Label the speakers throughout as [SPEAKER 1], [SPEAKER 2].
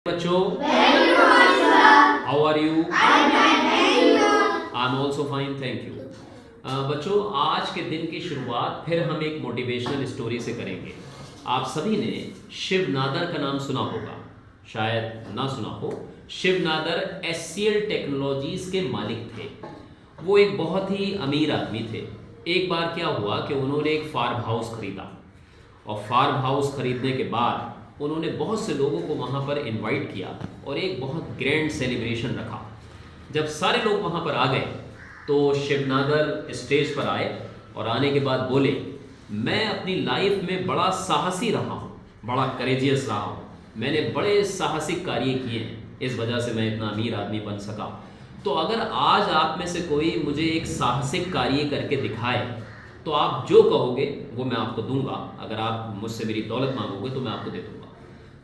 [SPEAKER 1] बच्चों, how are you? I am also fine, thank you. बच्चों, आज के दिन की शुरुआत फिर हम एक मोटिवेशनल स्टोरी से करेंगे। आप सभी ने शिव नादर का नाम सुना होगा, शायद ना सुना हो। शिव नादर SCL टेक्नोलॉजीज के मालिक थे। वो एक बहुत ही अमीर आदमी थे। एक बार क्या हुआ कि उन्होंने एक फार्म हाउस खरीदा, और फार्म हाउस खरीदने के बाद उन्होंने बहुत से लोगों को वहाँ पर इनवाइट किया और एक बहुत ग्रैंड सेलिब्रेशन रखा। जब सारे लोग वहाँ पर आ गए तो शिव नादर स्टेज पर आए और आने के बाद बोले, मैं अपनी लाइफ में बड़ा साहसी रहा हूँ, बड़ा करेजियस रहा हूँ, मैंने बड़े साहसिक कार्य किए हैं, इस वजह से मैं इतना अमीर आदमी बन सका। तो अगर आज आप में से कोई मुझे एक साहसिक कार्य करके दिखाए तो आप जो कहोगे वो मैं आपको दूंगा। अगर आप मुझसे मेरी दौलत मांगोगे तो मैं आपको दे दूंगा।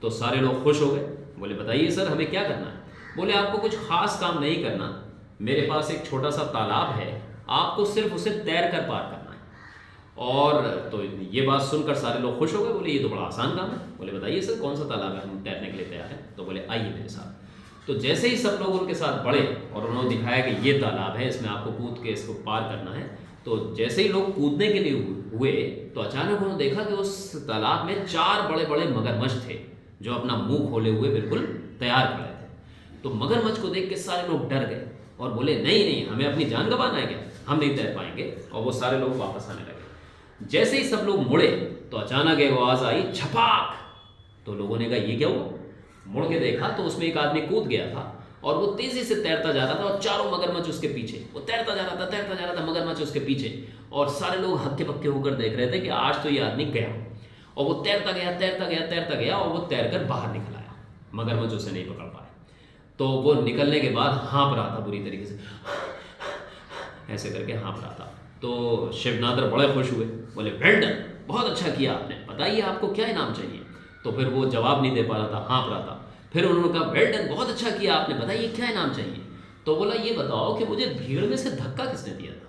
[SPEAKER 1] तो सारे लोग खुश हो गए, बोले बताइए सर हमें क्या करना है? बोले आपको कुछ खास काम नहीं करना, मेरे पास एक छोटा सा तालाब है, आपको सिर्फ उसे तैर कर पार करना है। और तो ये बात सुनकर सारे लोग खुश हो गए, बोले ये तो बड़ा आसान काम है। बोले बताइए सर कौन सा तालाब है, हम तैरने के लिए तैयार हैं। तो बोले आइए मेरे साथ। तो जैसे ही सब लोग उनके साथ बढ़े और उन्होंने दिखाया कि ये तालाब है, इसमें आपको कूद के इसको पार करना है, तो जैसे ही लोग कूदने के लिए हुए तो अचानक उन्होंने देखा कि उस तालाब में 4 बड़े बड़े मगरमच्छ थे जो अपना मुंह खोले हुए बिल्कुल तैयार खड़े थे। तो मगरमच्छ को देख के सारे लोग डर गए और बोले नहीं नहीं, हमें अपनी जान गंवाना है क्या, हम नहीं तैर पाएंगे। और वो सारे लोग वापस आने लगे। जैसे ही सब लोग मुड़े तो अचानक एक आवाज़ आई, छपाक। तो लोगों ने कहा ये क्या हुआ? मुड़ के देखा तो उसमें एक आदमी कूद गया था और वो तेजी से तैरता जा रहा था और चारों मगरमच्छ उसके पीछे। वो तैरता जा रहा था मगरमच्छ उसके पीछे, और सारे लोग हक्के पक्के होकर देख रहे थे कि आज तो ये आदमी गया। और वो तैरता गया और वो तैरकर बाहर निकल आया। मगरमच्छ उसे नहीं पकड़ पाए। तो वो निकलने के बाद हाँफ रहा था बुरी तरीके से, ऐसे करके हाँफ रहा था। तो शिव नादर बड़े खुश हुए, बोले वेल डन, बहुत अच्छा किया आपने, बताइए आपको क्या इनाम चाहिए? तो फिर वो जवाब नहीं दे पा रहा था, हाँफ रहा था। फिर उन्होंने कहा वेल डन, बहुत अच्छा किया आपने, बताइए क्या इनाम चाहिए? तो बोला ये बताओ कि मुझे भीड़ में से धक्का किसने दिया था?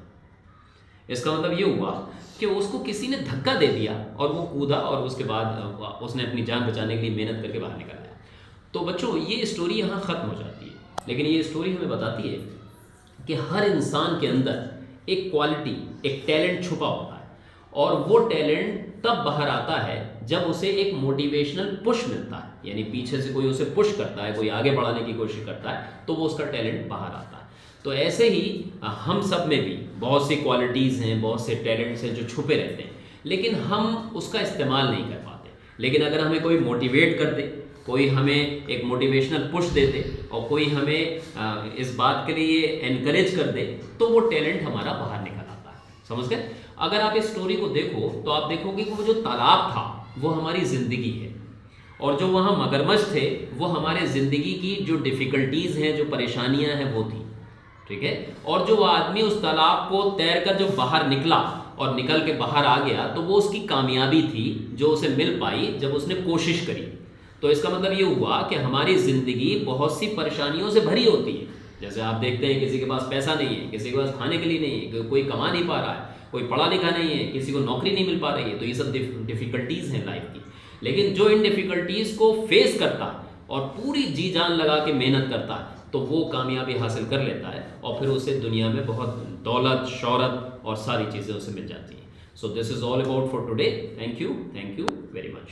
[SPEAKER 1] इसका मतलब ये हुआ कि उसको किसी ने धक्का दे दिया और वो कूदा और उसके बाद उसने अपनी जान बचाने के लिए मेहनत करके बाहर निकल आया। तो बच्चों, ये स्टोरी यहाँ ख़त्म हो जाती है, लेकिन ये स्टोरी हमें बताती है कि हर इंसान के अंदर एक क्वालिटी, एक टैलेंट छुपा होता है, और वो टैलेंट तब बाहर आता है जब उसे एक मोटिवेशनल पुश मिलता है, यानी पीछे से कोई उसे पुश करता है, कोई आगे बढ़ाने की कोशिश करता है, तो वो उसका टैलेंट बाहर आता है। तो ऐसे ही हम सब में भी बहुत सी क्वालिटीज़ हैं, बहुत से टैलेंट्स हैं जो छुपे रहते हैं, लेकिन हम उसका इस्तेमाल नहीं कर पाते। लेकिन अगर हमें कोई मोटिवेट कर दे, कोई हमें एक मोटिवेशनल पुश दे दे, और कोई हमें इस बात के लिए एनकरेज कर दे, तो वो टैलेंट हमारा बाहर निकल आता है। समझ गए? अगर आप इस स्टोरी को देखो तो आप देखोगे कि वो जो तालाब था वो हमारी ज़िंदगी है, और जो वहाँ मगरमच्छ थे वो हमारे ज़िंदगी की जो डिफ़िकल्टीज़ हैं, जो परेशानियाँ हैं वो थी। ठीक है? और जो आदमी उस तालाब को तैरकर जो बाहर निकला और निकल के बाहर आ गया, तो वो उसकी कामयाबी थी जो उसे मिल पाई जब उसने कोशिश करी। तो इसका मतलब ये हुआ कि हमारी ज़िंदगी बहुत सी परेशानियों से भरी होती है। जैसे आप देखते हैं किसी के पास पैसा नहीं है, किसी के पास खाने के लिए नहीं है, कोई कमा नहीं पा रहा है, कोई पढ़ा लिखा नहीं है, किसी को नौकरी नहीं मिल पा रही है। तो ये सब डिफ़िकल्टीज़ हैं लाइफ की। लेकिन जो इन डिफ़िकल्टीज़ को फेस करता है और पूरी जी जान लगा के मेहनत करता है, तो वो कामयाबी हासिल कर लेता है, और फिर उसे दुनिया में बहुत दौलत, शोहरत और सारी चीज़ें उसे मिल जाती हैं। So this is all about for today. Thank you very much.